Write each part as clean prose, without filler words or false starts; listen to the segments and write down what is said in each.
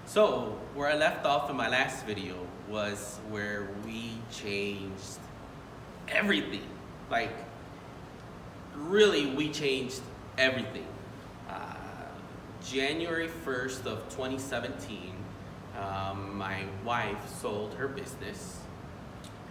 So, where I left off in my last video was where we changed everything. Like, really, we changed everything. Uh, January 1st of 2017, my wife sold her business,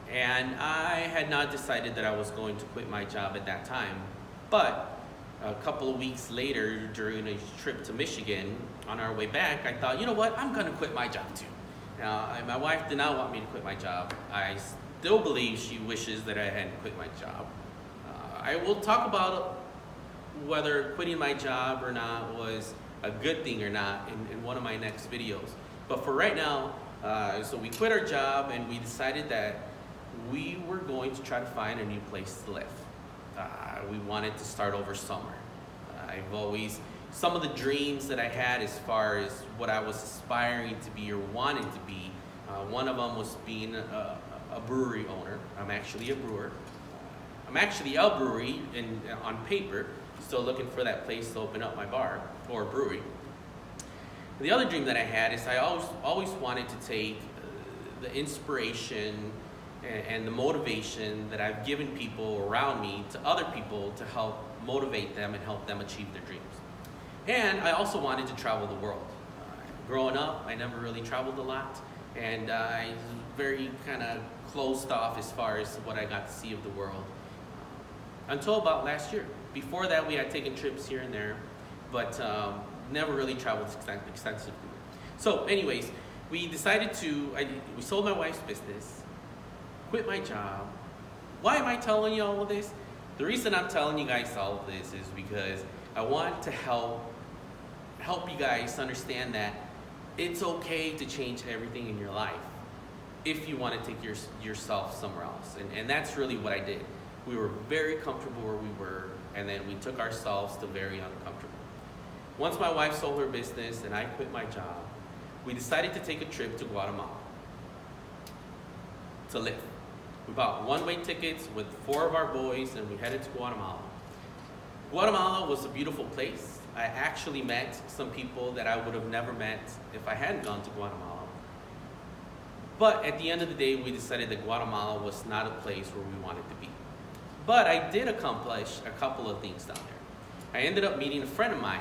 and I had not decided that I was going to quit my job at that time. But a couple of weeks later, during a trip to Michigan, on our way back, I thought, you know what, I'm gonna quit my job too. Now, my wife did not want me to quit my job. I still believe she wishes that I hadn't quit my job. I will talk about whether quitting my job or not was a good thing or not in one of my next videos. But for right now, so we quit our job and we decided that we were going to try to find a new place to live. We wanted to start over somewhere. Some of the dreams that I had as far as what I was aspiring to be or wanting to be, one of them was being a brewery owner. I'm actually a brewer. I'm actually a brewery on paper, still looking for that place to open up my bar or brewery. The other dream that I had is I always wanted to take the inspiration and the motivation that I've given people around me to other people to help motivate them and help them achieve their dreams. And I also wanted to travel the world. Growing up, I never really traveled a lot, and I was very kind of closed off as far as what I got to see of the world until about last year. Before that, we had taken trips here and there, but never really traveled extensively. So anyways, we decided we sold my wife's business, quit my job. Why am I telling you all of this? The reason I'm telling you guys all of this is because I want to help you guys understand that it's okay to change everything in your life if you want to take yourself somewhere else. And that's really what I did. We were very comfortable where we were, and then we took ourselves to very uncomfortable. Once my wife sold her business and I quit my job, we decided to take a trip to Guatemala to live. We bought one-way tickets with 4 of our boys and we headed to Guatemala. Guatemala was a beautiful place. I actually met some people that I would have never met if I hadn't gone to Guatemala. But at the end of the day, we decided that Guatemala was not a place where we wanted to be. But I did accomplish a couple of things down there. I ended up meeting a friend of mine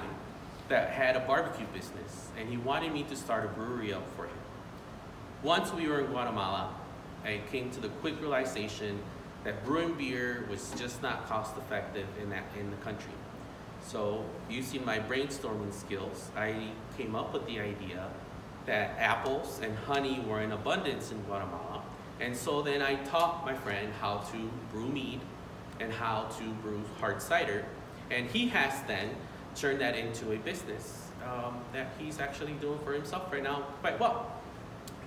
that had a barbecue business, and he wanted me to start a brewery up for him. Once we were in Guatemala, I came to the quick realization that brewing beer was just not cost effective in the country. So using my brainstorming skills, I came up with the idea that apples and honey were in abundance in Guatemala. And so then I taught my friend how to brew mead and how to brew hard cider. And he has then turned that into a business that he's actually doing for himself right now quite well.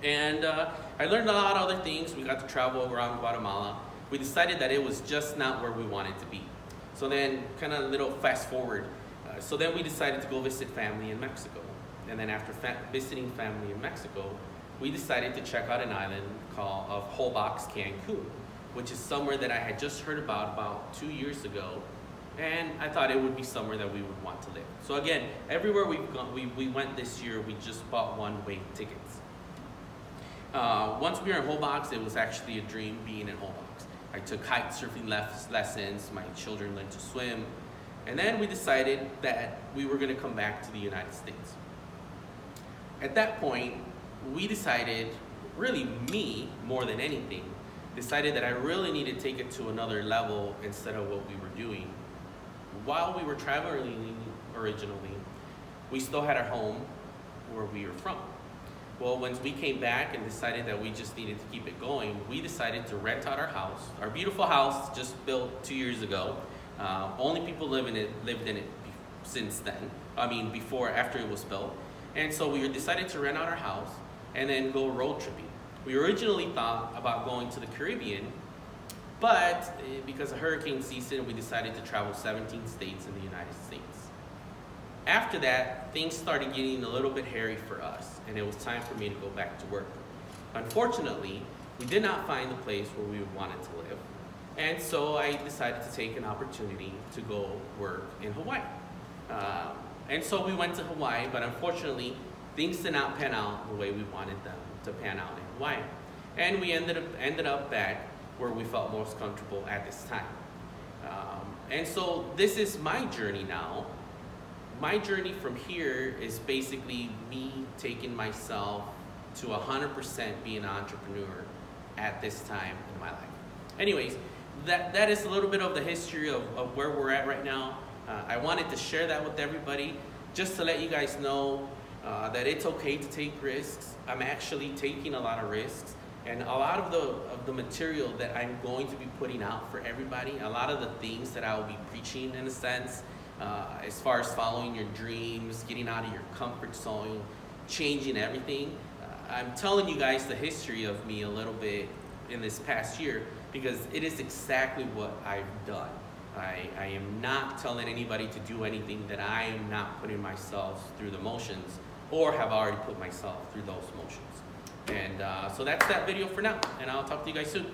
And I learned a lot of other things. We got to travel around Guatemala. We decided that it was just not where we wanted to be. So then, kind of a little fast forward. So then we decided to go visit family in Mexico. And then after visiting family in Mexico, we decided to check out an island of Holbox, Cancun, which is somewhere that I had just heard about 2 years ago. And I thought it would be somewhere that we would want to live. So again, everywhere we went this year, we just bought one-way tickets. Once we were in Holbox, it was actually a dream being in Holbox. I took kite surfing lessons, my children learned to swim, and then we decided that we were going to come back to the United States. At that point, we decided, really me more than anything, decided that I really needed to take it to another level instead of what we were doing. While we were traveling originally, we still had our home where we were from. Well, once we came back and decided that we just needed to keep it going, we decided to rent out our house, our beautiful house just built 2 years ago. Only people lived in it since then. After it was built. And so we decided to rent out our house and then go road tripping. We originally thought about going to the Caribbean, but because of hurricane season, we decided to travel 17 states in the United States. After that, things started getting a little bit hairy for us, and it was time for me to go back to work. Unfortunately, we did not find the place where we wanted to live, and so I decided to take an opportunity to go work in Hawaii. And so we went to Hawaii, but unfortunately, things did not pan out the way we wanted them to pan out, and why. And we ended up back where we felt most comfortable at this time. And so this is my journey now. My journey from here is basically me taking myself to 100% being an entrepreneur at this time in my life. Anyways, that is a little bit of the history of where we're at right now. I wanted to share that with everybody just to let you guys know that it's okay to take risks. I'm actually taking a lot of risks, and a lot of the material that I'm going to be putting out for everybody, a lot of the things that I will be preaching in a sense, as far as following your dreams, getting out of your comfort zone, changing everything. I'm telling you guys the history of me a little bit in this past year because it is exactly what I've done. I am not telling anybody to do anything that I am not putting myself through the motions or have already put myself through those motions. And so that's that video for now, and I'll talk to you guys soon.